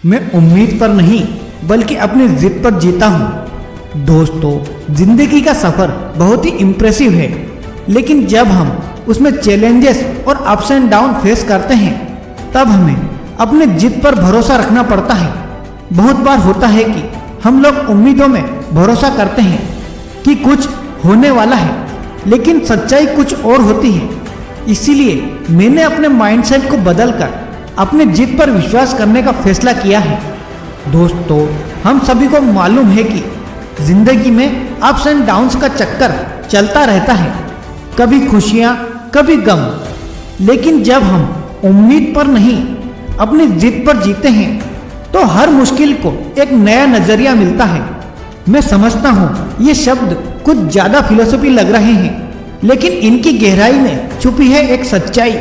मैं उम्मीद पर नहीं बल्कि अपनी जिद पर जीता हूँ। दोस्तों, जिंदगी का सफर बहुत ही इम्प्रेसिव है, लेकिन जब हम उसमें चैलेंजेस और अप्स एंड डाउन फेस करते हैं तब हमें अपने जिद पर भरोसा रखना पड़ता है। बहुत बार होता है कि हम लोग उम्मीदों में भरोसा करते हैं कि कुछ होने वाला है, लेकिन सच्चाई कुछ और होती है। इसीलिए मैंने अपने माइंडसेट को बदलकर अपने जिद पर विश्वास करने का फैसला किया है। दोस्तों, हम सभी को मालूम है कि जिंदगी में अप्स एंड डाउन्स का चक्कर चलता रहता है, कभी खुशियाँ कभी गम। लेकिन जब हम उम्मीद पर नहीं अपनी जिद पर जीते हैं तो हर मुश्किल को एक नया नजरिया मिलता है। मैं समझता हूँ ये शब्द कुछ ज्यादा फिलोसफी लग रहे हैं, लेकिन इनकी गहराई में छुपी है एक सच्चाई।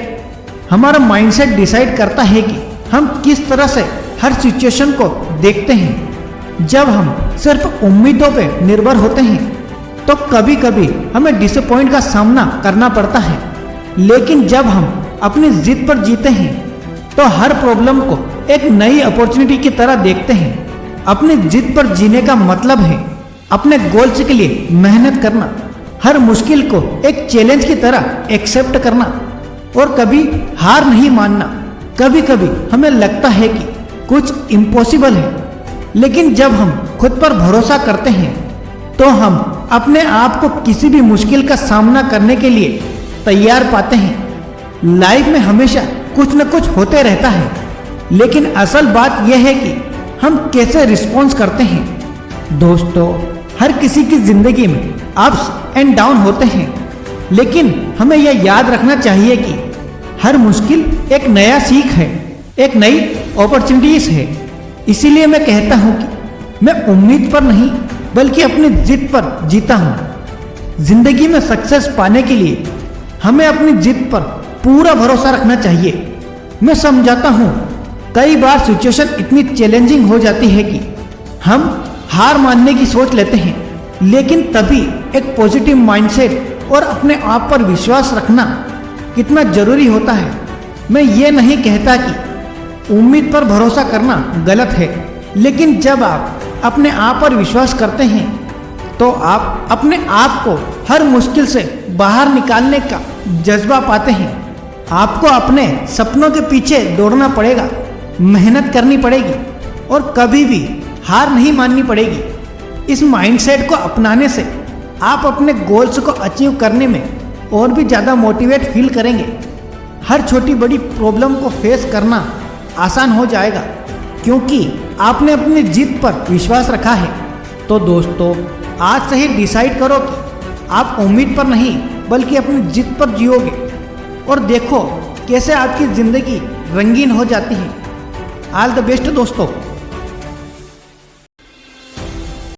हमारा माइंडसेट डिसाइड करता है कि हम किस तरह से हर सिचुएशन को देखते हैं। जब हम सिर्फ उम्मीदों पे निर्भर होते हैं तो कभी कभी हमें डिसअपॉइंट का सामना करना पड़ता है, लेकिन जब हम अपनी जिद पर जीते हैं तो हर प्रॉब्लम को एक नई अपॉर्चुनिटी की तरह देखते हैं। अपनी जिद पर जीने का मतलब है अपने गोल्स के लिए मेहनत करना, हर मुश्किल को एक चैलेंज की तरह एक्सेप्ट करना और कभी हार नहीं मानना। कभी कभी हमें लगता है कि कुछ इम्पॉसिबल है, लेकिन जब हम खुद पर भरोसा करते हैं तो हम अपने आप को किसी भी मुश्किल का सामना करने के लिए तैयार पाते हैं। लाइफ में हमेशा कुछ न कुछ होते रहता है, लेकिन असल बात यह है कि हम कैसे रिस्पॉन्स करते हैं। दोस्तों, हर किसी की जिंदगी में अप्स एंड डाउन होते हैं, लेकिन हमें यह याद रखना चाहिए कि हर मुश्किल एक नया सीख है, एक नई अपॉर्चुनिटीज है। इसीलिए मैं कहता हूँ कि मैं उम्मीद पर नहीं बल्कि अपनी जिद पर जीता हूँ। जिंदगी में सक्सेस पाने के लिए हमें अपनी जिद पर पूरा भरोसा रखना चाहिए। मैं समझाता हूँ, कई बार सिचुएशन इतनी चैलेंजिंग हो जाती है कि हम हार मानने की सोच लेते हैं, लेकिन तभी एक पॉजिटिव माइंडसेट और अपने आप पर विश्वास रखना कितना जरूरी होता है। मैं ये नहीं कहता कि उम्मीद पर भरोसा करना गलत है, लेकिन जब आप अपने आप पर विश्वास करते हैं तो आप अपने आप को हर मुश्किल से बाहर निकालने का जज्बा पाते हैं। आपको अपने सपनों के पीछे दौड़ना पड़ेगा, मेहनत करनी पड़ेगी और कभी भी हार नहीं माननी पड़ेगी। इस माइंडसेट को अपनाने से आप अपने गोल्स को अचीव करने में और भी ज़्यादा मोटिवेट फील करेंगे। हर छोटी बड़ी प्रॉब्लम को फेस करना आसान हो जाएगा, क्योंकि आपने अपनी जिद पर विश्वास रखा है। तो दोस्तों, आज से ही डिसाइड करो कि आप उम्मीद पर नहीं बल्कि अपनी जिद पर जियोगे, और देखो कैसे आपकी ज़िंदगी रंगीन हो जाती है। ऑल द बेस्ट दोस्तों।